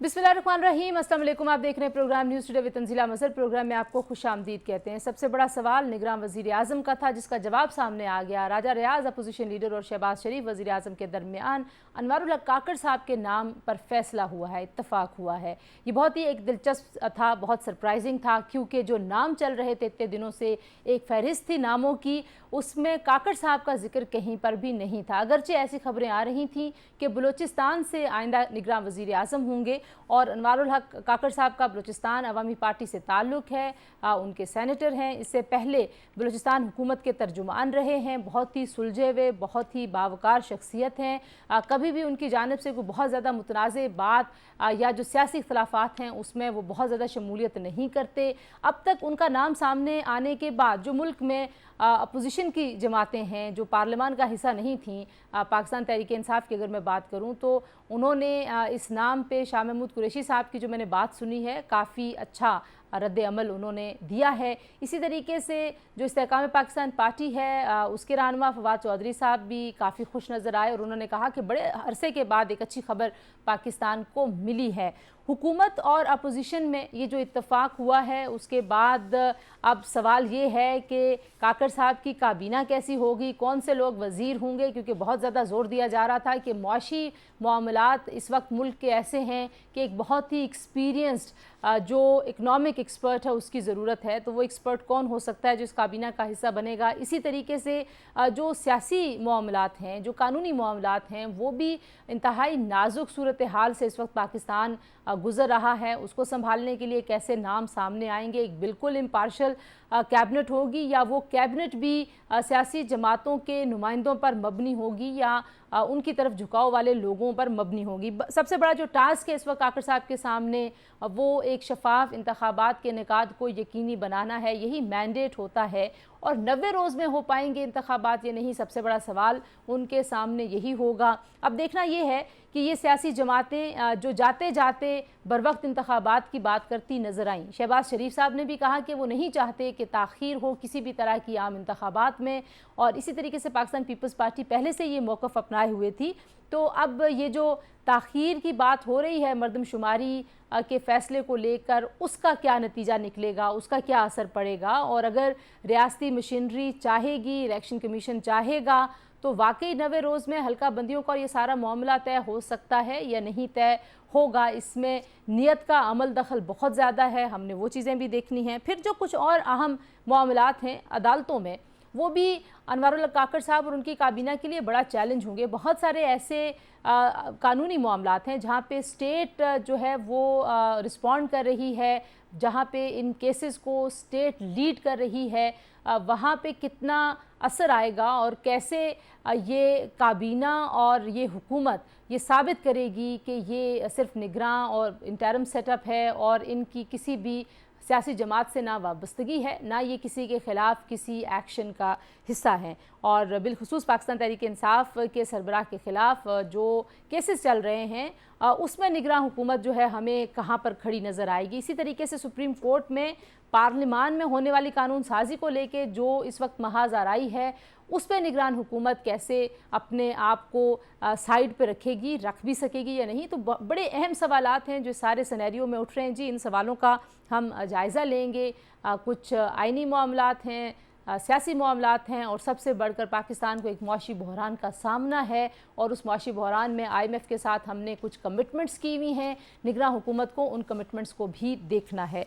बिस्मिल्लाहिर्रहमानिर्रहीम। अस्सलाम वालेकुम। आप देख रहे हैं programme news today with Tanzeela Mazhar. Programme में आपको खुशामदीद कहते हैं। सबसे बड़ा सवाल निगरान वज़ीर आज़म का था, जिसका जवाब सामने आ गया। राजा रियाज़ अपोजिशन लीडर और शहबाज शरीफ वज़ीर आज़म के दरमियान अनवारुल हक काकड़ साहब के नाम पर फैसला हुआ है, इत्तफाक हुआ है। ये बहुत ही एक दिलचस्प था, बहुत सरप्राइजिंग था, क्योंकि जो नाम चल रहे थे इतने दिनों से, एक फहरिस्त थी नामों की, उसमें काकड़ साहब का जिक्र कहीं पर भी नहीं था। अगरचे ऐसी खबरें आ रही थीं कि बलूचिस्तान से आइंदा निगरान वज़ीर आज़म होंगे और अनवारुल हक काकड़ साहब का बलूचिस्तान अवामी पार्टी से ताल्लुक़ है, उनके सेनेटर हैं। इससे पहले बलूचिस्तान हुकूमत के तर्जुमान रहे हैं, बहुत ही सुलझे हुए, बहुत ही बावकार शख्सियत हैं। कभी भी उनकी जानिब से कोई बहुत ज़्यादा मुतनाज़ बात या जो सियासी इख्तलाफात हैं उसमें वो बहुत ज़्यादा शमूलियत नहीं करते। अब तक उनका नाम सामने आने के बाद जो मुल्क में अपोजिशन की जमातें हैं, जो पार्लियामान का हिस्सा नहीं थीं, पाकिस्तान तहरीक इंसाफ की अगर मैं बात करूं तो उन्होंने इस नाम पे शाह महमूद कुरैशी साहब की जो मैंने बात सुनी है, काफ़ी अच्छा रद्द अमल उन्होंने दिया है। इसी तरीके से जो इस्तेहकाम पाकिस्तान पार्टी है, उसके रहनुमा फवाद चौधरी साहब भी काफ़ी खुश नज़र आए और उन्होंने कहा कि बड़े अरसे के बाद एक अच्छी खबर पाकिस्तान को मिली है। हुकूमत और अपोजिशन में ये जो इत्तफाक हुआ है, उसके बाद अब सवाल ये है कि काकड़ साहब की काबीना कैसी होगी, कौन से लोग वज़ीर होंगे, क्योंकि बहुत ज़्यादा ज़ोर दिया जा रहा था कि मुआशी मामलात इस वक्त मुल्क के ऐसे हैं कि एक बहुत ही एक्सपीरियंस्ड जो इकनॉमिक एक्सपर्ट है उसकी ज़रूरत है। तो वो एक्सपर्ट कौन हो सकता है जो इस काबीना का हिस्सा बनेगा। इसी तरीके से जो सियासी मामलात हैं, जो कानूनी मामलात हैं, वो भी इंतहाई नाजुक सूरत हाल से इस वक्त पाकिस्तान गुज़र रहा है। उसको संभालने के लिए कैसे नाम सामने आएंगे, एक बिल्कुल इम्पार्शल कैबिनेट होगी या वो कैबिनेट भी सियासी जमातों के नुमाइंदों पर मबनी होगी या उनकी तरफ झुकाव वाले लोगों पर मबनी होगी। सबसे बड़ा जो टास्क है इस वक्त काकड़ साहब के सामने, वो एक शफाफ इंतखाबात के इनेकाद को यकीनी बनाना है। यही मैंडेट होता है और 90 रोज़ में हो पाएंगे इंतखाबात या नहीं, सबसे बड़ा सवाल उनके सामने यही होगा। अब देखना ये है कि ये सियासी जमातें जो जाते जाते बर वक्त इंतखाबात की बात करती नज़र आईं। शहबाज शरीफ साहब ने भी कहा कि वो नहीं चाहते कि ताख़ीर हो किसी भी तरह की आम इंतखाबात में, और इसी तरीके से पाकिस्तान पीपल्स पार्टी पहले से ये मौक़िफ़ अपनाए हुए थी। तो अब ये जो ताख़ीर की बात हो रही है मरदमशुमारी के फ़ैसले को लेकर, उसका क्या नतीजा निकलेगा, उसका क्या असर पड़ेगा, और अगर रियासती मशीनरी चाहेगी, इलेक्शन कमीशन चाहेगा, तो वाकई 90 रोज़ में हल्का बंदियों का ये सारा मामला तय हो सकता है या नहीं तय होगा। इसमें नियत का अमल दखल बहुत ज़्यादा है, हमने वो चीज़ें भी देखनी हैं। फिर जो कुछ और अहम मामलात हैं अदालतों में, वो भी अनवारुल हक काकड़ साहब और उनकी काबीना के लिए बड़ा चैलेंज होंगे। बहुत सारे ऐसे कानूनी मामलात हैं जहाँ पे स्टेट जो है वो रिस्पॉन्ड कर रही है, जहाँ पे इन केसेस को स्टेट लीड कर रही है, वहाँ पे कितना असर आएगा और कैसे ये काबीना और ये हुकूमत ये साबित करेगी कि ये सिर्फ निगरान और इंटरम सेटअप है और इनकी किसी भी सियासी जमात से ना वाबस्तगी है, ना ये किसी के ख़िलाफ़ किसी एक्शन का हिस्सा है। और बिलखुसूस पाकिस्तान तहरीक इंसाफ के सरबराह के ख़िलाफ़ जो केसेस चल रहे हैं, उसमें निगरान हुकूमत जो है हमें कहाँ पर खड़ी नज़र आएगी। इसी तरीके से सुप्रीम कोर्ट में पार्लियामान में होने वाली कानून साजी को लेके जो इस वक्त महाज आराई है, उस पर निगरान हुकूमत कैसे अपने आप को साइड पे रखेगी, रख भी सकेगी या नहीं। तो बड़े अहम सवालात हैं जो सारे सिनेरियो में उठ रहे हैं। जी, इन सवालों का हम जायज़ा लेंगे। कुछ आइनी मामलात हैं, सियासी मामलात हैं, और सबसे बढ़कर पाकिस्तान को एक मुआशी बहरान का सामना है, और उस मुआशी बहरान में IMF के साथ हमने कुछ कमिटमेंट्स की हुई हैं। निगरान हुकूमत को उन कमिटमेंट्स को भी देखना है।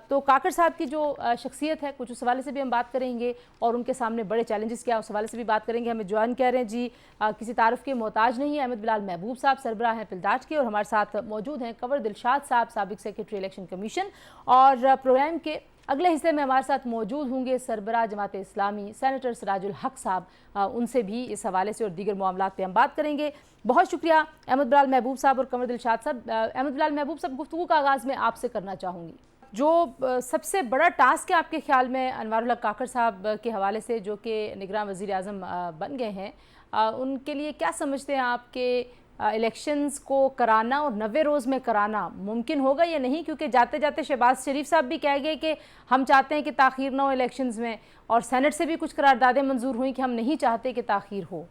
तो काकड़ साहब की जो शख्सियत है, कुछ उस हवाले से भी हम बात करेंगे और उनके सामने बड़े चैलेंजेस क्या उस हवाले से भी बात करेंगे। हमें ज्वाइन कह रहे हैं जी, किसी तारुफ के मोहताज नहीं है, अहमद बिलाल महबूब साहब सरबराह हैं पिलदाज के, और हमारे साथ मौजूद हैं कंवर दिलशाद साहब, साबिक सेक्रेटरी इलेक्शन कमीशन। और प्रोग्राम के अगले हिस्से में हमारे साथ मौजूद होंगे सरबराह जमात इस्लामी सेनेटर सिराजुल हक साहब, उनसे भी इस हवाले से और दीगर मामलात पे हम बात करेंगे। बहुत शुक्रिया अहमद बिलाल महबूब साहब और कंवर दिलशाद साहब। अहमद बिलाल महबूब साहब, गुफ्तगू का आगाज़ में आपसे करना चाहूँगी। जो सबसे बड़ा टास्क है आपके ख्याल में अनवारुल हक काकड़ साहब के हवाले से, जो कि निगरान वज़ीर आज़म बन गए हैं, उनके लिए क्या समझते हैं आप कि इलेक्शंस को कराना और 90 रोज़ में कराना मुमकिन होगा या नहीं? क्योंकि जाते जाते शहबाज शरीफ साहब भी कह गए कि हम चाहते हैं कि ताख़ीर ना हो इलेक्शंस में, और सेनेट से भी कुछ करारदादें मंजूर हुई कि हम नहीं चाहते कि ताख़ीर हो।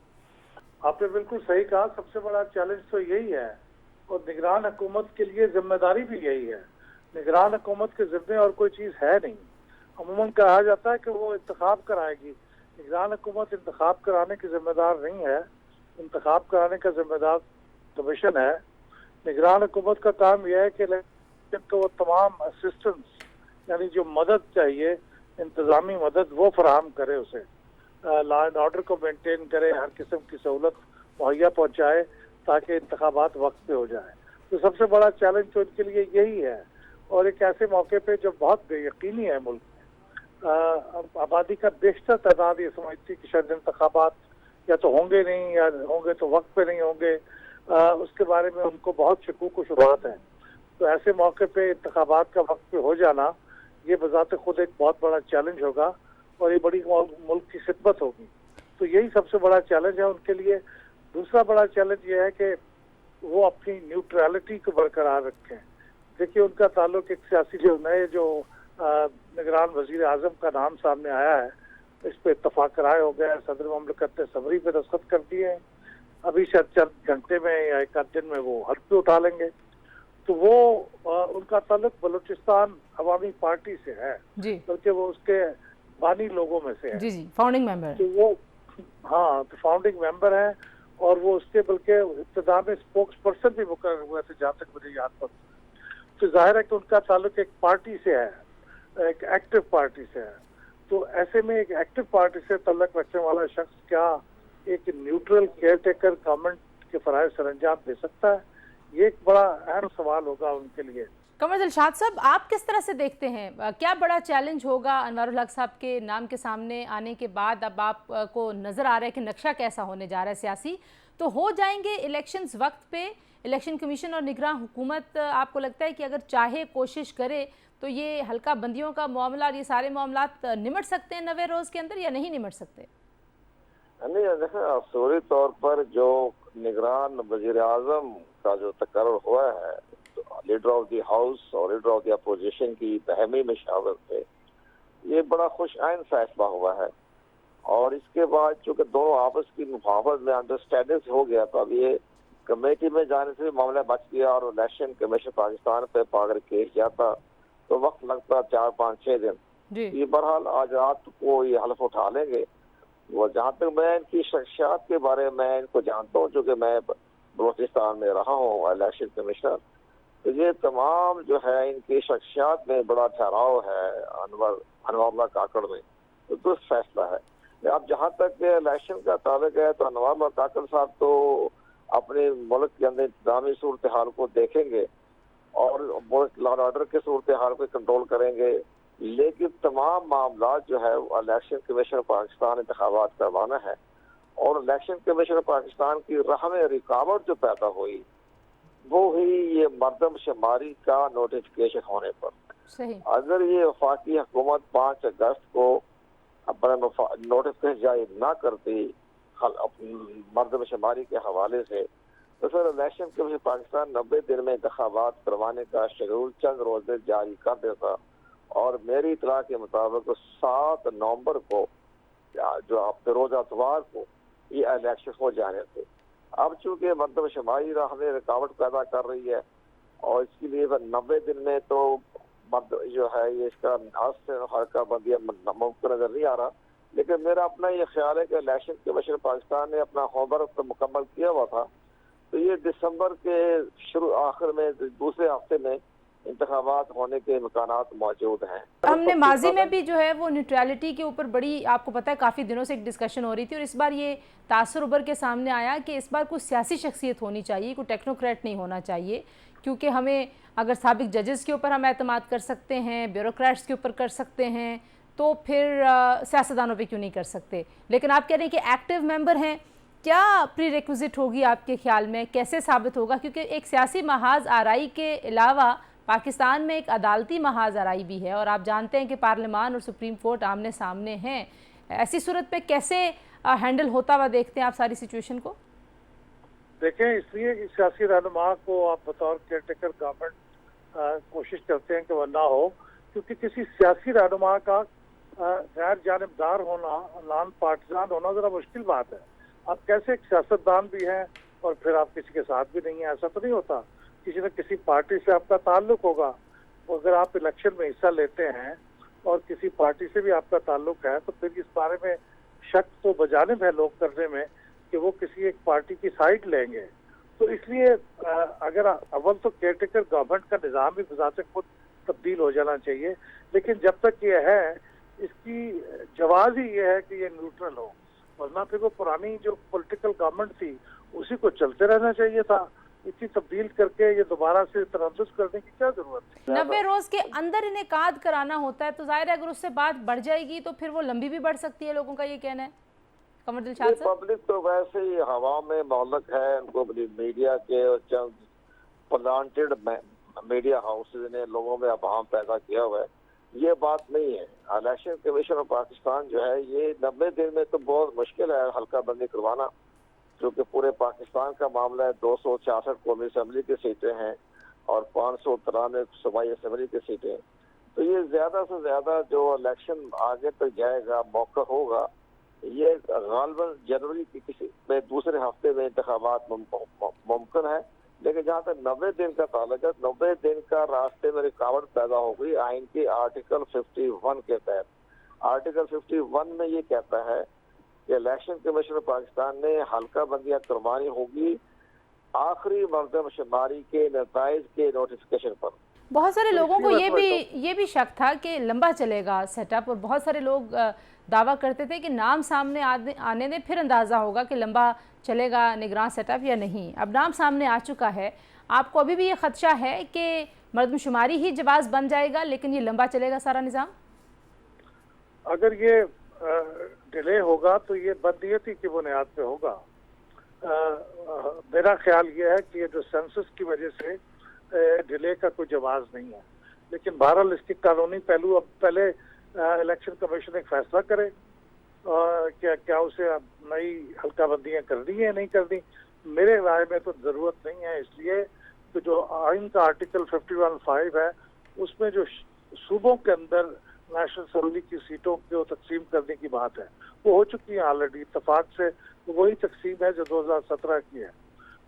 आपने बिल्कुल सही कहा, सबसे बड़ा चैलेंज तो यही है। और निगरान हुकूमत के लिए जिम्मेदारी भी यही है। निगरान हुकूमत के जिम्मे और कोई चीज़ है नहीं। अमूमन कहा जाता है कि वो इंतखाब कराएगी, निगरान हुकूमत इंतखाब कराने की जिम्मेदार नहीं है। इंतखाब कराने का जिम्मेदार कमीशन है। निगरान हुकूमत का काम यह है कि इलेक्शन को वो तमाम असिस्टेंस यानी जो मदद चाहिए, इंतजामी मदद, वो फराहम करे, उसे लॉ एंड ऑर्डर को मेंटेन करे, हर किस्म की सहूलत मुहैया पहुंचाए ताकि इंतखाबात वक्त पे हो जाए। तो सबसे बड़ा चैलेंज तो इनके लिए यही है। और एक ऐसे मौके पे जब बहुत बेयकीनी है मुल्क में, आबादी का बेशतर तादाद ये समझती कि शायद इंतखाबात या तो होंगे नहीं या होंगे तो वक्त पे नहीं होंगे, उसके बारे में उनको बहुत शकूक व शुबहात है। तो ऐसे मौके पे इंतखाबात का वक्त पे हो जाना ये बजाते खुद एक बहुत बड़ा चैलेंज होगा और ये बड़ी मुल्क की खिदमत होगी। तो यही सबसे बड़ा चैलेंज है उनके लिए। दूसरा बड़ा चैलेंज ये है कि वो अपनी न्यूट्रलिटी को बरकरार रखें। देखिए, उनका ताल्लुक एक सियासी जो नए जो निगरान वजीर आजम का नाम सामने आया है, इस पे इत्तफाक राय हो गया है। सदर मुमलिकत ने सबरी पे दस्तखत कर दिए हैं। अभी शायद चंद घंटे में या एक आध दिन में वो हल्फ पे उठा लेंगे। तो वो उनका ताल्लुक बलूचिस्तान अवामी पार्टी से है, बल्कि वो उसके बानी लोगों में से है। जी, फाउंडिंग मेंबर। तो वो तो फाउंडिंग मेंबर है और वो उसके बल्कि इब्तिदा में स्पोक्स पर्सन भी मुकर्रर हुए थे, जहाँ तक मुझे याद पड़ता। तो जाहिर है कि उनका ताल्लुक एक पार्टी से है, एक एक्टिव पार्टी से है। तो ऐसे में एक एक्टिव पार्टी से ताल्लुक रखने वाला शख्स क्या एक न्यूट्रल केयर टेकर गवर्नमेंट के फराइज सर अंजाम दे सकता है? ये एक बड़ा अहम सवाल होगा उनके लिए। कमर दिलशाद साहब, आप किस तरह से देखते हैं, क्या बड़ा चैलेंज होगा अनवारुल हक साहब के नाम के सामने आने के बाद? अब आपको नज़र आ रहा है कि नक्शा कैसा होने जा रहा है सियासी, तो हो जाएंगे इलेक्शंस वक्त पे? इलेक्शन कमीशन और निगरान हुकूमत आपको लगता है कि अगर चाहे, कोशिश करे, तो ये हल्का बंदियों का मामला और ये सारे मामलात निमट सकते हैं 90 रोज़ के अंदर या नहीं निमट सकते? नहीं, देखिए, असूरी तौर पर जो निगरान वजीर आजम का जो तकर्र हुआ है, तो लीडर ऑफ द हाउस और लीडर ऑफ द अपोजिशन की बहमी में शामिल थे, ये बड़ा खुश आइन फैसला हुआ है। और इसके बाद चूंकि दोनों आपस की मुफावत में अंडरस्टैंडिंग हो गया, तो अब ये कमेटी में जाने से भी मामला बच गया और इलेक्शन कमीशन पाकिस्तान पे अगर केस जाता तो वक्त लगता 4, 5, 6 दिन। ये बहरहाल आज रात को ये हल्फ उठा लेंगे। वो जहाँ तक मैं इनकी शख्सियत के बारे में इनको जानता हूँ, चूँकि मैं बलूचिस्तान में रहा हूँ इलेक्शन कमिश्नर, तो ये तमाम जो है इनकी शख्सियत में बड़ा ठहराव है अनवारुल्लाह काकड़ में। तो दुरुस्त फैसला है। अब जहाँ तक इलेक्शन का ताल्लुक है, तो अनवारुल्लाह काकड़ साहब तो अपने मुल्क के अंदर इंतजामी सूरत हाल को देखेंगे और लॉ एंड ऑर्डर के सूरत हाल को कंट्रोल करेंगे, लेकिन तमाम मामला जो है इलेक्शन कमीशन पाकिस्तान इंतखाबात करवाना है। और इलेक्शन कमीशन पाकिस्तान की राह में रुकावट जो पैदा हुई वो ही ये मर्दमशुमारी का नोटिफिकेशन होने पर। सही। अगर ये वफाकी हुकूमत 5 अगस्त को अपना नोटिफिकेशन जारी ना करती मर्दमशुमारी के हवाले से, तो फिर इलेक्शन कमीशन पाकिस्तान 90 दिन में इंतखाबात करवाने का शेड्यूल चंद रोज जारी कर देता। और मेरी इतला के मुताबिक 7 नवंबर को जो रोज अतवार को ये इलेक्शन हो जाने थे। अब चूंकि मर्दमशुमारी राह में रुकावट पैदा कर रही है और इसके लिए 90 दिन में तो जो है ये इसका हल्का बंदिया मुमकिन नजर नहीं आ रहा। लेकिन मेरा अपना ये ख्याल है कि इलेक्शन कमीशन पाकिस्तान ने अपना होमवर्क तो मुकम्मल किया हुआ था, तो ये दिसंबर के आखिर में दूसरे हफ्ते में इंतखाबात होने के इम्कानात मौजूद हैं। हमने माजी में भी जो है वो न्यूट्रलिटी के ऊपर बड़ी, आपको पता है, काफ़ी दिनों से एक डिस्कशन हो रही थी और इस बार ये तासुर उभर के सामने आया कि इस बार कुछ सियासी शख्सियत होनी चाहिए, कोई टेक्नोक्रेट नहीं होना चाहिए। क्योंकि हमें अगर साबिक जजेस के ऊपर हम एतमाद कर सकते हैं, ब्यूरोक्रेट्स के ऊपर कर सकते हैं, तो फिर सियासतदानों पे क्यों नहीं कर सकते? लेकिन आप कह रहे हैं कि एक्टिव मेंबर हैं, क्या प्री रिक्विजिट होगी आपके ख्याल में, कैसे साबित होगा? क्योंकि एक सियासी महाज आरई के अलावा पाकिस्तान में एक अदालती महाज आरई भी है और आप जानते हैं कि पार्लियामान और सुप्रीम कोर्ट आमने सामने हैं। ऐसी सूरत पे कैसे हैंडल होता हुआ देखते हैं आप सारी सिचुएशन को? देखें, इसलिए कि सियासी रहनुमा को आप बतौर केयरटेकर गवर्नमेंट कोशिश करते हैं कि वह ना हो, क्योंकि किसी सियासी रहनुमा का गैर जानिबदार होना, नॉन पार्टिजान होना ज़रा मुश्किल बात है। आप कैसे एक सियासतदान भी हैं और फिर आप किसी के साथ भी नहीं हैं, ऐसा तो नहीं होता। किसी न किसी पार्टी से आपका ताल्लुक होगा। तो अगर आप इलेक्शन में हिस्सा लेते हैं और किसी पार्टी से भी आपका ताल्लुक है तो फिर इस बारे में शक तो बजानिब है लोग करने में कि वो किसी एक पार्टी की साइड लेंगे। तो इसलिए अगर अव्वल तो केयरटेकर गवर्नमेंट का निज़ाम भी बजाते खुद तब्दील हो जाना चाहिए, लेकिन जब तक ये है इसकी जवाब ही ये है कि ये न्यूट्रल हो, वरना फिर वो पुरानी जो पॉलिटिकल गवर्नमेंट थी उसी को चलते रहना चाहिए था। इसी तब्दील करके ये दोबारा से तरद्दुद करने की क्या जरूरत थी? 90 रोज के अंदर इनेकाद कराना होता है, तो जाहिर है अगर उससे बात बढ़ जाएगी तो फिर वो लंबी भी बढ़ सकती है, लोगों का ये कहना है। कमर दिलशाद साहब, पब्लिक तो वैसे ही हवा में मौलक है, उनको मीडिया के और चंद प्लांटेड मीडिया हाउसेज ने लोगों में अभाव पैदा किया हुआ है। ये बात नहीं है। इलेक्शन कमीशन ऑफ पाकिस्तान जो है ये 90 दिन में तो बहुत मुश्किल है हल्का बंदी करवाना, क्योंकि पूरे पाकिस्तान का मामला है। 266 कौमी असम्बली की सीटें हैं और 593 सूबाई असम्बली की सीटें। तो ये ज्यादा से ज्यादा जो इलेक्शन आगे तक जाएगा, मौका होगा, ये गालबन जनवरी की किसी में दूसरे हफ्ते में इंतखाबात मुमकिन है। लेकिन जहाँ तक 90 दिन का ताल्लुक है, 90 दिन का रास्ते में रुकावट पैदा हो गई आइन की आर्टिकल 51 के तहत। आर्टिकल 51 में ये कहता है कि इलेक्शन कमीशन ऑफ पाकिस्तान ने हल्का बंदियां करवानी होगी आखिरी मरदमशुमारी के नताइज के नोटिफिकेशन पर। बहुत सारे लोगों को ये भी शक था कि लंबा चलेगा सेटअप, और बहुत सारे लोग दावा करते थे कि नाम सामने आने दें फिर अंदाज़ा होगा कि लंबा चलेगा निगरान सेटअप या नहीं। अब नाम सामने आ चुका है, आपको अभी भी ये खदशा है कि मरदमशुमारी ही जवाब बन जाएगा लेकिन ये लंबा चलेगा सारा निज़ाम? अगर ये डिले होगा तो ये बदनीयती की बुनियाद पे होगा। मेरा ख्याल ये है कि ये जो सेंसस की वजह से डिले का कोई जवाब नहीं है, लेकिन बहरहाल इसकी कानूनी पहलू अब पहले इलेक्शन कमीशन एक फैसला करे क्या उसे अब नई हल्का बंदियां करनी है नहीं करनी। मेरे राय में तो जरूरत नहीं है, इसलिए तो जो आइन का आर्टिकल 51(5) है उसमें जो सूबों के अंदर नेशनल असेंबली की सीटों को तकसीम करने की बात है वो हो चुकी है ऑलरेडी इत्तेफाक से। तो वही तकसीम है जो 2017 की है।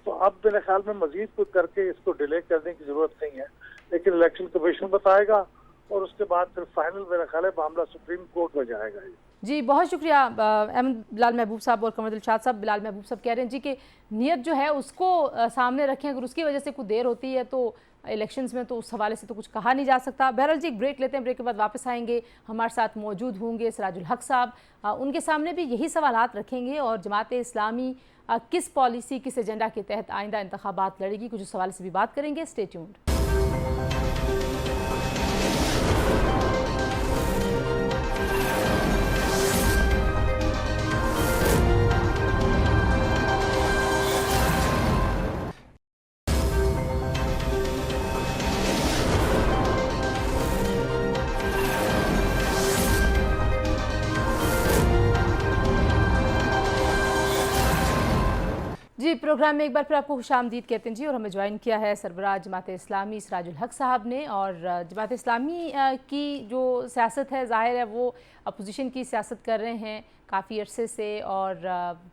तो अब मेरे ख्याल में मजीद कुछ करके इसको डिले करने की जरूरत नहीं है, लेकिन इलेक्शन कमीशन बताएगा और उसके बाद फिर फाइनल मेरा ख्याल है मामला सुप्रीम कोर्ट में जाएगा। जी बहुत शुक्रिया अहमद बिलाल महबूब साहब और कमर दिलशाद साहब। बिलाल महबूब साहब कह रहे हैं जी कि नीयत जो है उसको सामने रखें, अगर उसकी वजह से कुछ देर होती है तो इलेक्शंस में तो उस हवाले से तो कुछ कहा नहीं जा सकता। बहरहाल जी एक ब्रेक लेते हैं, ब्रेक के बाद वापस आएंगे। हमारे साथ मौजूद होंगे सिराजुल हक साहब, उनके सामने भी यही सवालात रखेंगे और जमात इस्लामी किस पॉलिसी किस एजेंडा के तहत आइंदा इंतखाबात लड़ेगी, कुछ उस हवाले से भी बात करेंगे। Stay tuned. जी प्रोग्राम में एक बार फिर आपको खुशामदीद कहते हैं जी। और हमें ज्वाइन किया है सरबराह जमात इस्लामी सिराजुल हक साहब ने। और जमात इस्लामी की जो सियासत है ज़ाहिर है वो अपोजिशन की सियासत कर रहे हैं काफ़ी अरसे से, और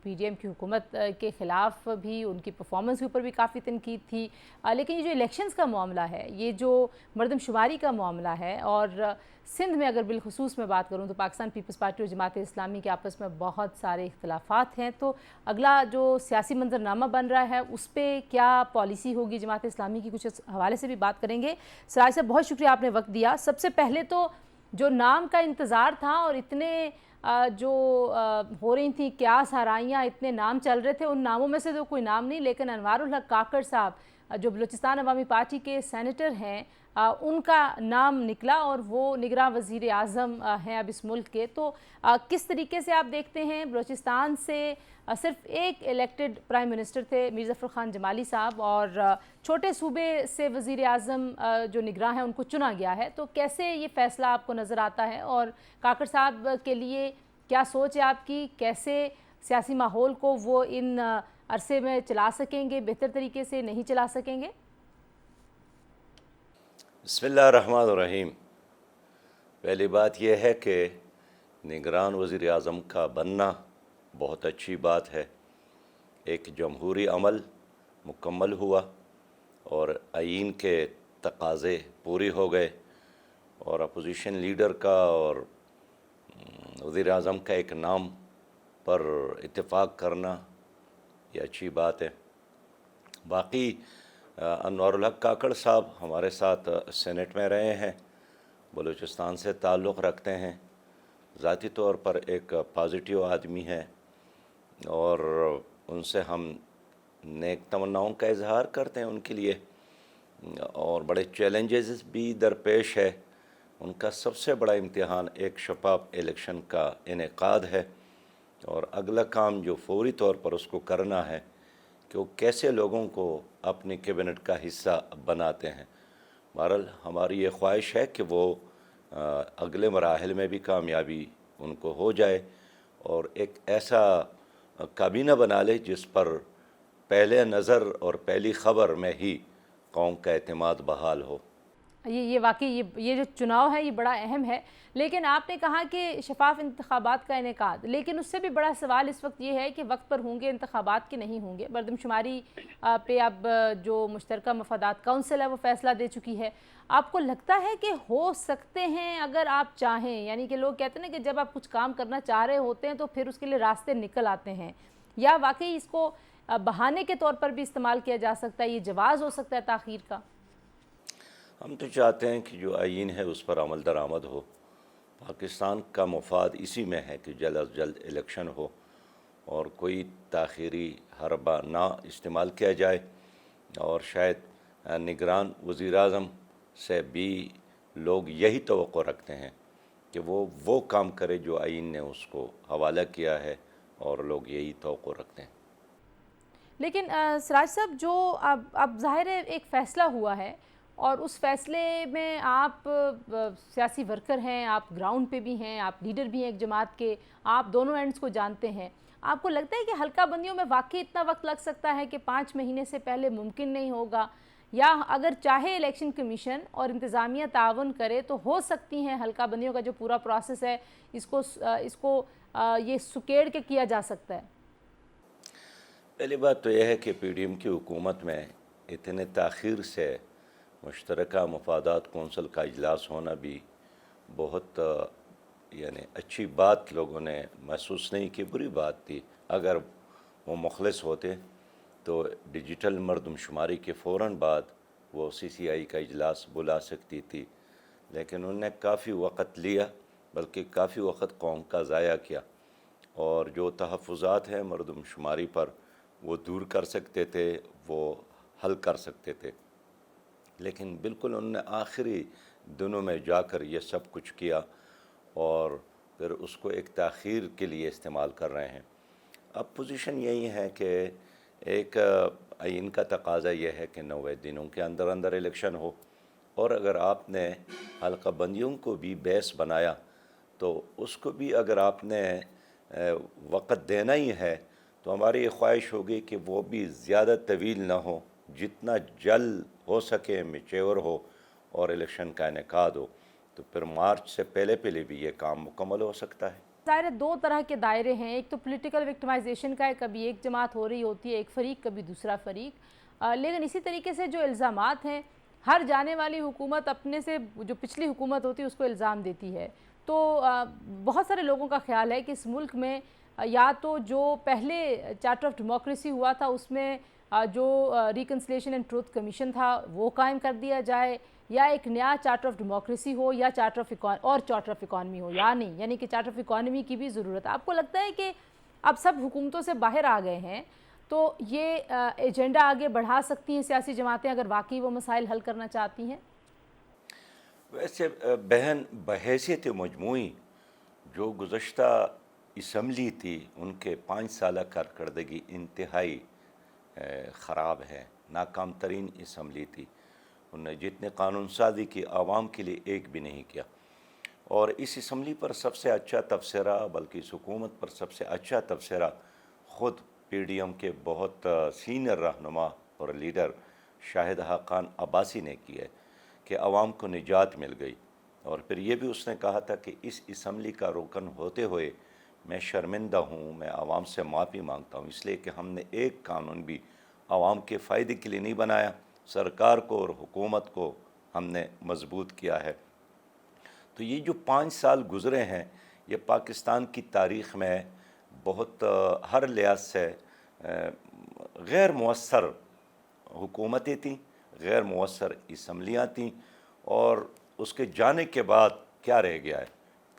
पीडीएम की हुकूमत के ख़िलाफ़ भी उनकी परफॉर्मेंस के ऊपर भी काफ़ी तनकीद थी। लेकिन ये जो इलेक्शंस का मामला है, ये जो मरदमशुमारी का मामला है, और सिंध में अगर बिलखुसूस में बात करूँ तो पाकिस्तान पीपल्स पार्टी और जमात इस्लामी के आपस में बहुत सारे इख्तलाफात हैं। तो अगला जो सियासी मंजरनामा बन रहा है उस पर क्या पॉलिसी होगी जमात इस्लामी की, कुछ इस हवाले से भी बात करेंगे। सिराज साहब बहुत शुक्रिया आपने वक्त दिया। सबसे पहले तो जो नाम का इंतज़ार था और इतने जो हो रही थी क्यास हराइयाँ, इतने नाम चल रहे थे, उन नामों में से तो कोई नाम नहीं, लेकिन अनवारुल हक काकड़ साहब जो बलूचिस्तान अवामी पार्टी के सेनेटर हैं उनका नाम निकला और वो निगरान वज़ीर आज़म हैं अब इस मुल्क के। तो किस तरीके से आप देखते हैं, बलूचिस्तान से सिर्फ एक इलेक्टेड प्राइम मिनिस्टर थे मीर ज़फ़र ख़ान जमाली साहब, और छोटे सूबे से वज़ीर आज़म जो निगरान हैं उनको चुना गया है, तो कैसे ये फ़ैसला आपको नज़र आता है और काकड़ साहब के लिए क्या सोच है आपकी, कैसे सियासी माहौल को वो इन अरसे में चला सकेंगे, बेहतर तरीके से नहीं चला सकेंगे? बिस्मिल्लाहिर्रहमानिर्रहीम। पहली बात यह है कि निगरान वज़ीर आज़म का बनना बहुत अच्छी बात है। एक जमहूरी अमल मुकम्मल हुआ اور آئین کے تقاضے پورے ہو گئے، اور اپوزیشن لیڈر کا اور وزیر اعظم کا ایک نام پر اتفاق کرنا یہ اچھی بات ہے۔ باقی انوار الحق کاکڑ صاحب ہمارے ساتھ سینٹ میں رہے ہیں، بلوچستان سے تعلق رکھتے ہیں، ذاتی طور پر ایک پازیٹیو آدمی ہے، اور ان سے ہم نیک تمناؤں کا اظہار کرتے ہیں ان کے لیے، اور بڑے چیلنجز بھی درپیش ہے۔ ان کا سب سے بڑا امتحان ایک شفاف الیکشن کا انعقاد ہے، اور اگلا کام جو فوری طور پر اس کو کرنا ہے کہ وہ کیسے لوگوں کو اپنی کیبنٹ کا حصہ بناتے ہیں۔ بہرحال ہماری یہ خواہش ہے کہ وہ اگلے مراحل میں بھی کامیابی ان کو ہو جائے، اور ایک ایسا کابینہ بنا لے جس پر پہلے نظر اور پہلی خبر میں ہی قوم کا اعتماد بحال ہو۔ یہ واقعی یہ جو چناؤ ہے یہ بڑا اہم ہے، لیکن آپ نے کہا کہ شفاف انتخابات کا انعقاد، لیکن اس سے بھی بڑا سوال اس وقت یہ ہے کہ وقت پر ہوں گے انتخابات کے نہیں ہوں گے؟ مردم شماری پہ اب جو مشترکہ مفادات کونسل ہے وہ فیصلہ دے چکی ہے۔ آپ کو لگتا ہے کہ ہو سکتے ہیں اگر آپ چاہیں؟ یعنی کہ لوگ کہتے ہیں کہ جب آپ کچھ کام کرنا چاہ رہے ہوتے ہیں تو پھر اس کے لیے راستے نکل آتے ہیں، یا واقعی اس کو بہانے کے طور پر بھی استعمال کیا جا سکتا ہے، یہ جواز ہو سکتا ہے تاخیر کا؟ ہم تو چاہتے ہیں کہ جو آئین ہے اس پر عمل درآمد ہو۔ پاکستان کا مفاد اسی میں ہے کہ جلد از جلد الیکشن ہو اور کوئی تاخیری حربہ نہ استعمال کیا جائے، اور شاید نگران وزیر اعظم سے بھی لوگ یہی توقع رکھتے ہیں کہ وہ کام کرے جو آئین نے اس کو حوالہ کیا ہے، اور لوگ یہی توقع رکھتے ہیں۔ لیکن سراج صاحب، جو اب ظاہر ہے ایک فیصلہ ہوا ہے، اور اس فیصلے میں آپ سیاسی ورکر ہیں، آپ گراؤنڈ پہ بھی ہیں، آپ لیڈر بھی ہیں ایک جماعت کے، آپ دونوں اینڈز کو جانتے ہیں۔ آپ کو لگتا ہے کہ حلقہ بندیوں میں واقعی اتنا وقت لگ سکتا ہے کہ 5 مہینے سے پہلے ممکن نہیں ہوگا، یا اگر چاہے الیکشن کمیشن اور انتظامیہ تعاون کرے تو ہو سکتی ہیں حلقہ بندیوں کا جو پورا پروسیس ہے اس کو یہ سکیڑ کے کیا جا سکتا ہے؟ پہلی بات تو یہ ہے کہ پی ڈی ایم کی حکومت میں اتنے تاخیر سے مشترکہ مفادات کونسل کا اجلاس ہونا بھی بہت یعنی اچھی بات لوگوں نے محسوس نہیں کی، بری بات تھی۔ اگر وہ مخلص ہوتے تو ڈیجیٹل مردم شماری کے فوراً بعد وہ سی سی آئی کا اجلاس بلا سکتی تھی، لیکن انہوں نے کافی وقت لیا، بلکہ کافی وقت قوم کا ضائع کیا، اور جو تحفظات ہیں مردم شماری پر وہ دور کر سکتے تھے، وہ حل کر سکتے تھے، لیکن بالکل انہوں نے آخری دنوں میں جا کر یہ سب کچھ کیا، اور پھر اس کو ایک تاخیر کے لیے استعمال کر رہے ہیں۔ اب پوزیشن یہی ہے کہ ایک آئین کا تقاضا یہ ہے کہ 90 دنوں کے اندر اندر الیکشن ہو، اور اگر آپ نے حلقہ بندیوں کو بھی بیس بنایا تو اس کو بھی اگر آپ نے وقت دینا ہی ہے تو ہماری یہ خواہش ہوگی کہ وہ بھی زیادہ طویل نہ ہو، جتنا جلد ہو سکے میچور ہو اور الیکشن کا انعقاد ہو، تو پھر مارچ سے پہلے بھی یہ کام مکمل ہو سکتا ہے۔ ظاہر دو طرح کے دائرے ہیں، ایک تو پولیٹیکل وکٹمائزیشن کا ہے، کبھی ایک جماعت ہو رہی ہوتی ہے ایک فریق، کبھی دوسرا فریق، لیکن اسی طریقے سے جو الزامات ہیں، ہر جانے والی حکومت اپنے سے جو پچھلی حکومت ہوتی ہے اس کو الزام دیتی ہے، تو بہت سارے لوگوں کا خیال ہے کہ اس ملک میں یا تو جو پہلے چارٹر آف ڈیموکریسی ہوا تھا اس میں جو ریکنسلیشن اینڈ ٹروتھ کمیشن تھا وہ قائم کر دیا جائے، یا ایک نیا چارٹر آف ڈیموکریسی ہو، یا چارٹر آف اکانومی ہو، یا نہیں، یعنی کہ چارٹر آف اکانومی کی بھی ضرورت ہے۔ آپ کو لگتا ہے کہ اب سب حکومتوں سے باہر آ گئے ہیں تو یہ ایجنڈا آگے بڑھا سکتی ہیں سیاسی جماعتیں اگر واقعی وہ مسائل حل کرنا چاہتی ہیں؟ ویسے بہن بحیثیت مجموعی جو گزشتہ اسمبلی تھی ان کے 5 سالہ کارکردگی انتہائی خراب ہے، ناکام ترین اسمبلی تھی۔ انہوں نے جتنے قانون سازی کی عوام کے لیے ایک بھی نہیں کیا، اور اس اسمبلی پر سب سے اچھا تبصرہ، بلکہ اس حکومت پر سب سے اچھا تبصرہ خود پی ڈی ایم کے بہت سینئر رہنما اور لیڈر شاہد حقان عباسی نے کی ہے کہ عوام کو نجات مل گئی، اور پھر یہ بھی اس نے کہا تھا کہ اس اسمبلی کا رکن ہوتے ہوئے میں شرمندہ ہوں، میں عوام سے معافی مانگتا ہوں، اس لیے کہ ہم نے ایک قانون بھی عوام کے فائدے کے لیے نہیں بنایا، सरकार को और हुकूमत को हमने मजबूत किया है। तो ये जो 5 साल गुज़रे हैं, ये पाकिस्तान की तारीख़ में बहुत हर लिहाज से गैर मुअस्सर हुकूमतें थीं, गैर मुअस्सर असम्बलियाँ थीं, और उसके जाने के बाद क्या रह गया है?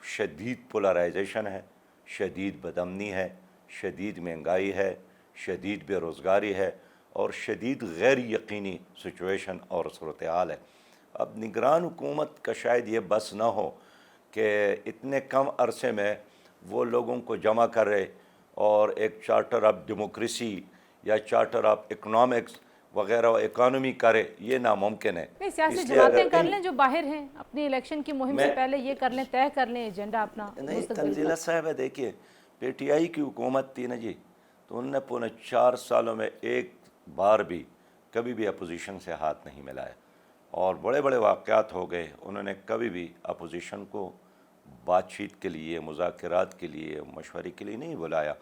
शदीद पोलराइजेशन है, शदीद बदअमनी है, शदीद महंगाई है, शदीद बेरोज़गारी है और शदीद गैर यकीनी सिचुएशन और सूरत हाल है। अब निगरान हुकूमत का शायद ये बस ना हो कि इतने कम अरसे में वो लोगों को जमा करे और एक चार्टर ऑफ डेमोक्रेसी या चार्टर ऑफ इकोनॉमिक्स वगैरह इकॉनमी करे, ये नामुमकिन है। नहीं, सियासी इसलिए जमातें अगर कर लें जो बाहर हैं, अपनी इलेक्शन की मुहिम से पहले ये कर लें, तय कर लें एजेंडा अपना नहीं, मुस्तकबिल तंजीला का। साहब है, देखिए PTI की हुकूमत थी ना जी, तो उनने पौने 4 सालों में एक बार भी कभी भी अपोजिशन से हाथ नहीं मिलाया और बड़े बड़े वाक़यात हो गए। उन्होंने कभी भी अपोजिशन को बातचीत के लिए, मुज़ाकरात के लिए, मशवरे के लिए नहीं बुलाया।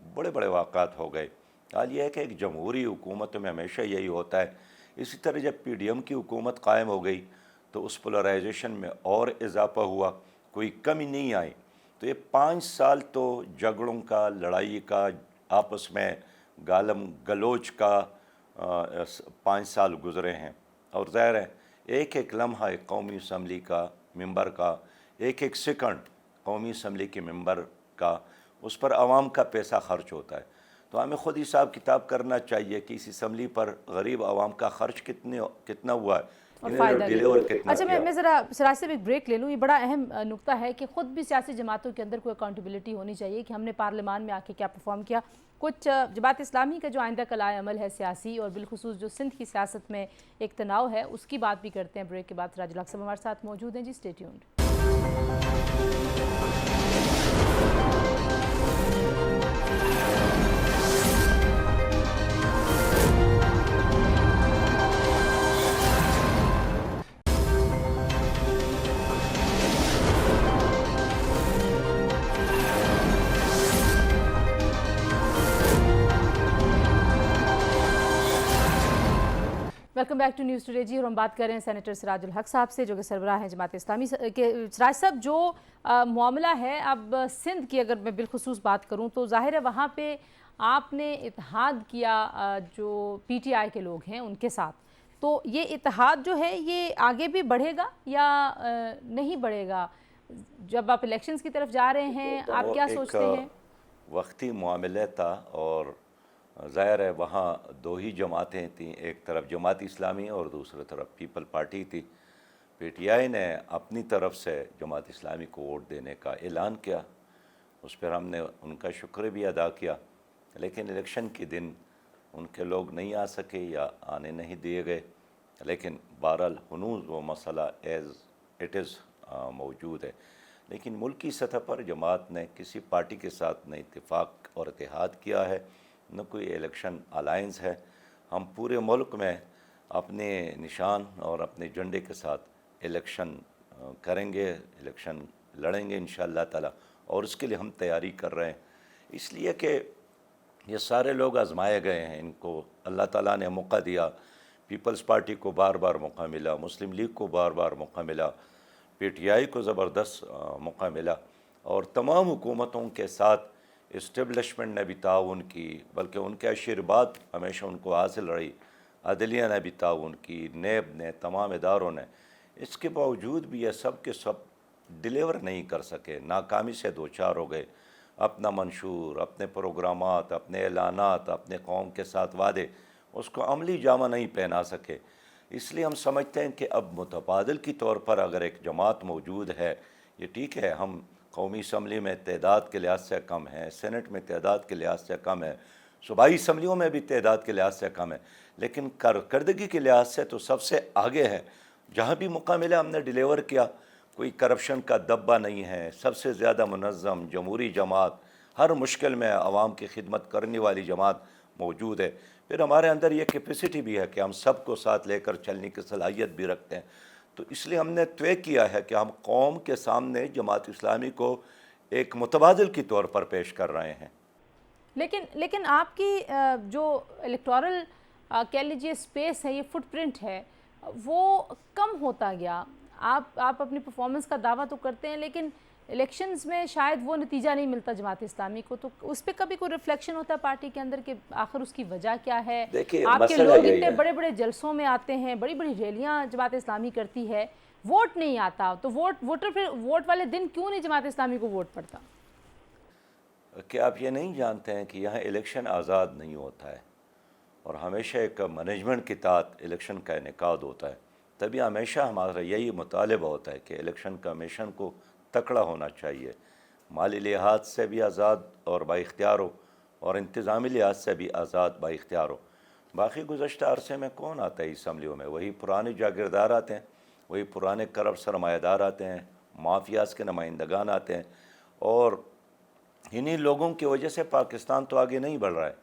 बड़े बड़े वाक़यात हो गए। हाल ये है कि एक जमहूरी हुकूमत में हमेशा यही होता है। इसी तरह जब PDM की हुकूमत कायम हो गई तो उस पोलराइजेशन में और इजाफा हुआ, कोई कमी नहीं आई। तो ये 5 साल तो झगड़ों का, लड़ाई का, आपस में गालम गलोच का 5 साल गुज़रे हैं। और ज़ाहिर है एक एक लम्हा एक कौमी असम्बली का मेंबर का, एक एक सेकंड कौमी असम्बली के मेंबर का, उस पर आवाम का पैसा खर्च होता है। तो हमें ख़ुद हिसाब किताब करना चाहिए कि इस असम्बली पर गरीब आवाम का खर्च कितना हुआ है और फ़ायदा डिलीवर कितना अच्छा, किया। मैं ज़रा सिराज से एक ब्रेक ले लूँ। ये बड़ा अहम नुक्ता है कि ख़ुद भी सियासी जमातों के अंदर कोई अकाउंटेबिलिटी होनी चाहिए कि हमने पार्लियामान में आके क्या परफॉर्म किया। कुछ जमात इस्लामी का जो आइंदा कलाए अमल है सियासी, और बिलखुसूस जो सिंध की सियासत में एक तनाव है, उसकी बात भी करते हैं ब्रेक के बाद। सिराजुल हक साहब हमारे साथ मौजूद हैं जी, stay tuned. Welcome back to news today जी। और हम बात कर रहे हैं सेनेटर सिराजुल हक साहब से, जो कि सरबराह हैं जमात इस्लामी के। सिराज साहब, जो मामला है अब सिंध की, अगर मैं बिलखुसूस बात करूं तो ज़ाहिर है वहाँ पे आपने इत्तेहाद किया जो PTI के लोग हैं उनके साथ, तो ये इत्तेहाद जो है ये आगे भी बढ़ेगा या नहीं बढ़ेगा? जब आप इलेक्शंस की तरफ जा रहे हैं, आप क्या सोचते हैं? वक्ती मामला था और ज़ाहिर है वहाँ 2 ही जमातें थीं, एक तरफ जमात इस्लामी और दूसरी तरफ पीपल पार्टी थी। PTI ने अपनी तरफ से जमात इस्लामी को वोट देने का ऐलान किया, उस पर हमने उनका शुक्र भी अदा किया, लेकिन इलेक्शन के दिन उनके लोग नहीं आ सके या आने नहीं दिए गए। लेकिन बहरहाल हनूज़ वो मसला एज़ इट इज़ मौजूद है। लेकिन मुल्की सतह पर जमात ने किसी पार्टी के साथ न इत्तेफाक और इत्तेहाद किया है, न कोई इलेक्शन अलायंस है। हम पूरे मुल्क में अपने निशान और अपने झंडे के साथ इलेक्शन करेंगे, इलेक्शन लड़ेंगे इंशाअल्लाह ताला, और उसके लिए हम तैयारी कर रहे हैं। इसलिए कि ये सारे लोग आजमाए गए हैं, इनको अल्लाह ताला ने मौका दिया। पीपल्स पार्टी को बार बार मौका मिला, मुस्लिम लीग को बार बार मौका मिला, PTI को ज़बरदस्त मौका मिला, और तमाम हुकूमतों के साथ इस्टेब्लिशमेंट ने भी ताउन की, बल्कि उनके आशीर्वाद हमेशा उनको हासिल रही। अदलिया ने भी ताउन की, नेब ने, तमाम इदारों ने। इसके बावजूद भी ये सब के सब डिलीवर नहीं कर सके, नाकामी से दो चार हो गए। अपना मंशूर, अपने प्रोग्रामात, अपने ऐलानात, अपने कौम के साथ वादे, उसको अमली जामा नहीं पहना सके। इसलिए हम समझते हैं कि अब मुतबादिल की तौर पर अगर एक जमात मौजूद है, ये ठीक है, हम कौमी असम्बली में तादाद के लिहाज से कम है, सेनेट में तादाद के लिहाज से कम है, सूबाई असम्बलियों में भी तादाद के लिहाज से कम है, लेकिन कारकर्दगी के लिहाज से तो सबसे आगे है। जहाँ भी मौका मिला हमने डिलीवर किया, कोई करप्शन का दब्बा नहीं है, सबसे ज़्यादा मुनज़्ज़म जमहूरी जमात, हर मुश्किल में आवाम की खिदमत करने वाली जमात मौजूद है। फिर हमारे अंदर ये कैपेसिटी भी है कि हम सबको साथ लेकर चलने की सलाहियत भी रखते हैं। तो इसलिए हमने तय किया है कि हम कौम के सामने जमात इस्लामी को एक मुतबादिल की तौर पर पेश कर रहे हैं। लेकिन आपकी जो इलेक्टोरल कह लीजिए स्पेस है, ये फुटप्रिंट है, वो कम होता गया। आप अपनी परफॉर्मेंस का दावा तो करते हैं, लेकिन इलेक्शंस में शायद वो नतीजा नहीं मिलता जमात इस्लामी को, तो उस पर कभी कोई रिफ्लेक्शन होता है पार्टी के अंदर कि आखिर उसकी वजह क्या है? देखिए, आपके मसला लोग यही इतने है। बड़े बड़े जलसों में आते हैं, बड़ी बड़ी रैलियां जमात इस्लामी करती है, वोट नहीं आता, तो वोटर फिर वोट वाले दिन क्यों नहीं जमात इस्लामी को वोट पड़ता? क्या आप ये नहीं जानते हैं कि यहाँ इलेक्शन आज़ाद नहीं होता है और हमेशा एक मैनेजमेंट के तहत इलेक्शन का इनेकाद होता है? तभी हमेशा हमारा यही मुतालबा होता है कि इलेक्शन कमीशन को तकड़ा होना चाहिए, माली लिहाज से भी आज़ाद और बाइख्तियार हो और इंतज़ामी लिहाज से भी आज़ाद बाइख्तियार हो। बाकी गुज़श्ता अरसे में कौन आता है असम्बलियों में? वही पुराने जागीरदार आते हैं, वही पुराने करब सरमायादार आते हैं, माफियाज के नुमाइंदगान आते हैं, और इन्हीं लोगों की वजह से पाकिस्तान तो आगे नहीं बढ़ रहा है।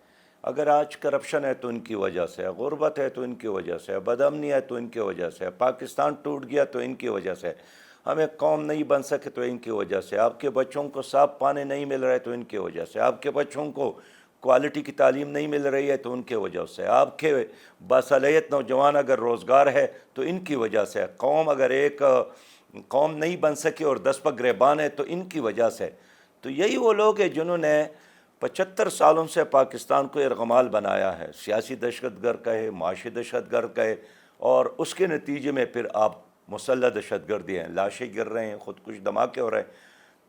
अगर आज करप्शन है तो इनकी वजह से, गुर्बत है तो इनकी वजह से, बदअमनी है तो इनकी वजह से, पाकिस्तान टूट गया तो इनकी वजह से, हमें कौम नहीं बन सके तो इनकी वजह से, आपके बच्चों को साफ पानी नहीं मिल रहा है तो इनकी वजह से, आपके बच्चों को क्वालिटी की तालीम नहीं मिल रही है तो उनके वजह से, आपके बासलियत नौजवान अगर रोज़गार है तो इनकी वजह से, कौम अगर एक कौम नहीं बन सकी और 10 पग गिरबान है तो इनकी वजह से। तो यही वो लोग हैं जिन्होंने 75 सालों से पाकिस्तान को इरगमाल बनाया है, सियासी दहशतगर्द कहे, माशी दहशतगर्द कहे, और उसके नतीजे में फिर आप मुसल्लह दहशतगर्दी हैं, लाशें गिर रहे हैं, ख़ुदकुश धमाके हो रहे हैं।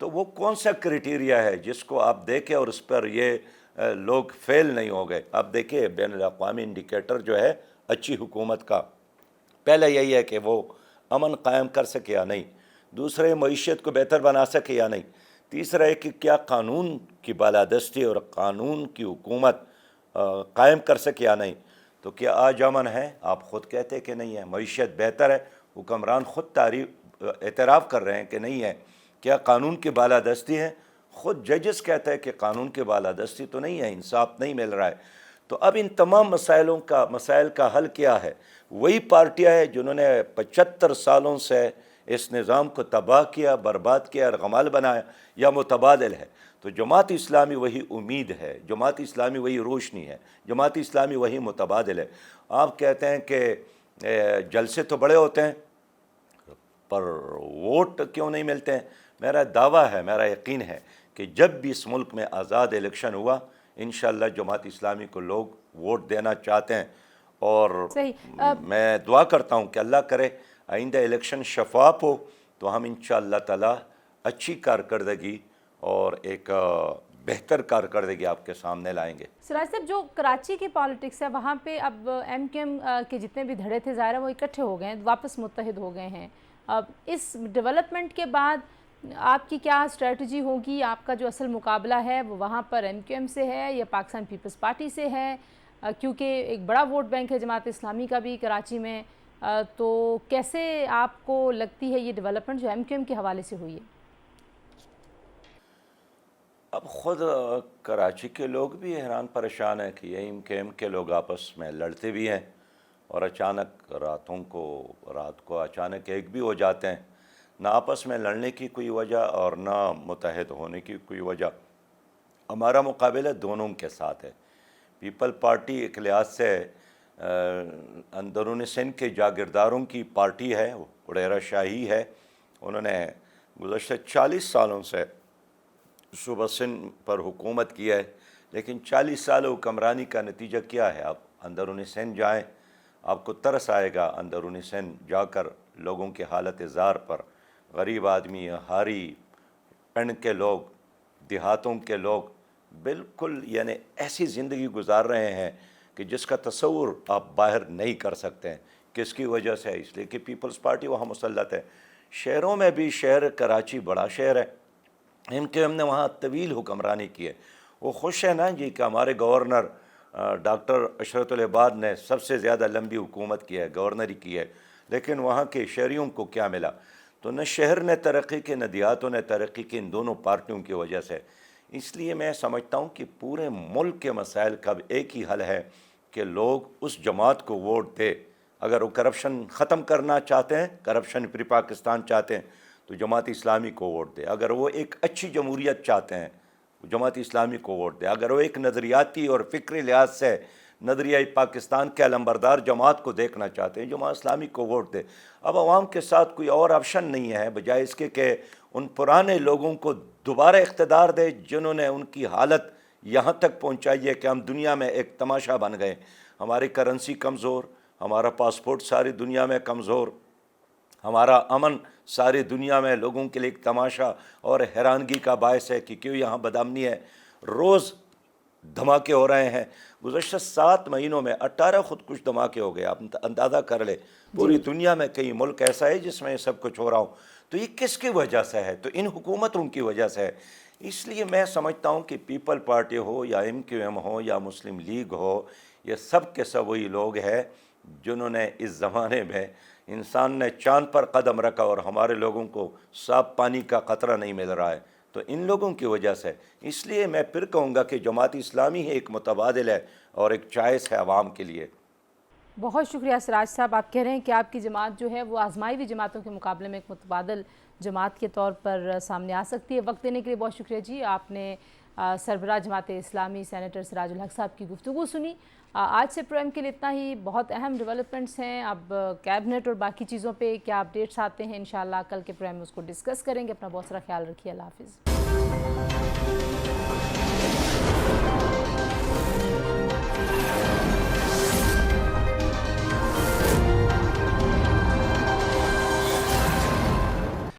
तो वो कौन सा क्राइटेरिया है जिसको आप देखें और उस पर ये लोग फेल नहीं हो गए? आप देखिए, बैनुल-अक़वामी इंडिकेटर जो है अच्छी हुकूमत का, पहला यही है कि वो अमन कायम कर सके या नहीं, दूसरे मईशत को बेहतर बना सके या नहीं, तीसरा है कि क्या कानून की बालादस्ती और कानून की हुकूमत कायम कर सके या नहीं। तो क्या आज अमन है? आप ख़ुद कहते हैं कि नहीं है। मईशत बेहतर है, हुक्मरान ख़ुद एतराफ़ कर रहे हैं कि नहीं है। क्या कानून की बालादस्ती है? ख़ुद जजेस कहते हैं कि कानून की बालादस्ती तो नहीं है, इंसाफ नहीं मिल रहा है। तो अब इन तमाम मसाइल का हल क्या है? वही पार्टियाँ हैं जिन्होंने 75 सालों से इस निज़ाम को तबाह किया, बर्बाद किया, इरगमाल बनाया, या मुतबादिल है। तो जमात इस्लामी वही उम्मीद है, जमात इस्लामी वही रोशनी है, जमात इस्लामी वही मुतबादिल है। आप कहते हैं कि जलसे तो बड़े होते हैं पर वोट क्यों नहीं मिलते हैं? मेरा दावा है, मेरा यकीन है कि जब भी इस मुल्क में आज़ाद इलेक्शन हुआ, इंशाअल्लाह जमात इस्लामी को लोग वोट देना चाहते हैं। और मैं दुआ करता हूँ कि अल्लाह करे आइंदा इलेक्शन शफाफ हो तो हम इंशाअल्लाह ताला अच्छी कारकर्दगी और एक बेहतर कारकर्दगी आपके सामने लाएंगे। सिराज साहब, जो कराची की पॉलिटिक्स है वहाँ पे अब MQM के जितने भी धड़े थे ज़ाहिर है वो इकट्ठे हो गए हैं, वापस मुत्तहिद हो गए हैं। अब इस डेवलपमेंट के बाद आपकी क्या स्ट्रेटजी होगी? आपका जो असल मुकाबला है वो वहाँ पर MQM से है या पाकिस्तान पीपल्स पार्टी से है? क्योंकि एक बड़ा वोट बैंक है जमात इस्लामी का भी कराची में, तो कैसे आपको लगती है ये डेवलपमेंट जो MQM के हवाले से हुई है? अब ख़ुद कराची के लोग भी हैरान परेशान हैं कि MQM के लोग आपस में लड़ते भी हैं और अचानक रात को अचानक एक भी हो जाते हैं। ना आपस में लड़ने की कोई वजह और ना मुत्तहिद होने की कोई वजह। हमारा मुकाबला दोनों के साथ है। पीपल पार्टी एक लिहाज से अंदरूनी सिंध के जागीरदारों की पार्टी है, उड़ेरा शाही है। उन्होंने गुज़श्ता 40 सालों से सूबा सिंध पर हुकूमत की है, लेकिन 40 साल हुक्मरानी का नतीजा क्या है? आप अंदरूनी सिंध जाएँ, आपको तरस आएगा अंदरूनी सिंध जाकर लोगों की हालत ज़ार पर। गरीब आदमी, हारी पिंड के लोग, देहातों के लोग बिल्कुल यानी ऐसी ज़िंदगी गुजार रहे हैं कि जिसका तसव्वुर आप बाहर नहीं कर सकते हैं। किसकी वजह से? इसलिए कि पीपल्स पार्टी वहाँ मुसल्लत है। शहरों में भी, शहर कराची बड़ा शहर है, इनके हमने वहाँ तवील हुक्मरानी की है। वो खुश है ना जी कि हमारे गवर्नर डॉक्टर अशरतुल इबाद ने सबसे ज़्यादा लंबी हुकूमत की है, गवर्नरी की है, लेकिन वहाँ के शहरियों को क्या मिला? तो न शहर ने तरक्की की, न देहातों ने तरक्की की, इन दोनों पार्टियों की वजह से। इसलिए मैं समझता हूँ कि पूरे मुल्क के मसाइल का एक ही हल है कि लोग उस जमात को वोट दे। अगर वो करप्शन ख़त्म करना चाहते हैं, करप्शन फ्री पाकिस्तान चाहते हैं, तो जमात इस्लामी को वोट दे। अगर वो एक अच्छी जमहूरियत चाहते हैं, जमात इस्लामी को वोट दे। अगर वो एक नज़रियाती और फ़िक्री लिहाज से نظریہ پاکستان کے علمبردار جماعت کو دیکھنا چاہتے ہیں، جماعت اسلامی کو ووٹ دے۔ اب عوام کے ساتھ کوئی اور آپشن نہیں ہے بجائے اس کے کہ ان پرانے لوگوں کو دوبارہ اقتدار دے جنہوں نے ان کی حالت یہاں تک پہنچائی ہے کہ ہم دنیا میں ایک تماشا بن گئے۔ ہماری کرنسی کمزور، ہمارا پاسپورٹ ساری دنیا میں کمزور، ہمارا امن ساری دنیا میں لوگوں کے لیے ایک تماشا اور حیرانگی کا باعث ہے کہ کیوں یہاں بدامنی ہے۔ روز دھماکے ہو رہے ہیں، گزشتہ 7 مہینوں میں 18 خودکش دھماکے ہو گئے، آپ اندازہ کر لیں۔ پوری دنیا میں کئی ملک ایسا ہے جس میں یہ سب کچھ ہو رہا ہوں، تو یہ کس کی وجہ سے ہے؟ تو ان حکومتوں کی وجہ سے ہے۔ اس لیے میں سمجھتا ہوں کہ پیپل پارٹی ہو یا MQM ہو یا مسلم لیگ ہو، یہ سب کے سب وہی لوگ ہیں جنہوں نے اس زمانے میں انسان نے چاند پر قدم رکھا اور ہمارے لوگوں کو صاف پانی کا قطرہ نہیں مل رہا ہے، تو ان لوگوں کی وجہ سے۔ اس لیے میں پھر کہوں گا کہ جماعت اسلامی ہی ایک متبادل ہے اور ایک چوائس ہے عوام کے لیے۔ بہت شکریہ سراج صاحب، آپ کہہ رہے ہیں کہ آپ کی جماعت جو ہے وہ آزمائی ہوئی جماعتوں کے مقابلے میں ایک متبادل جماعت کے طور پر سامنے آ سکتی ہے۔ وقت دینے کے لیے بہت شکریہ جی۔ آپ نے سربراہ جماعت اسلامی سینیٹر سراج الحق صاحب کی گفتگو سنی۔ آج سے پروگرام کے لیے اتنا ہی۔ بہت اہم ڈیولپمنٹس ہیں، اب کیبنٹ اور باقی چیزوں پہ کیا اپڈیٹس آتے ہیں، انشاءاللہ کل کے پروگرام میں اس کو ڈسکس کریں گے۔ اپنا بہت سارا خیال رکھیے، اللہ حافظ۔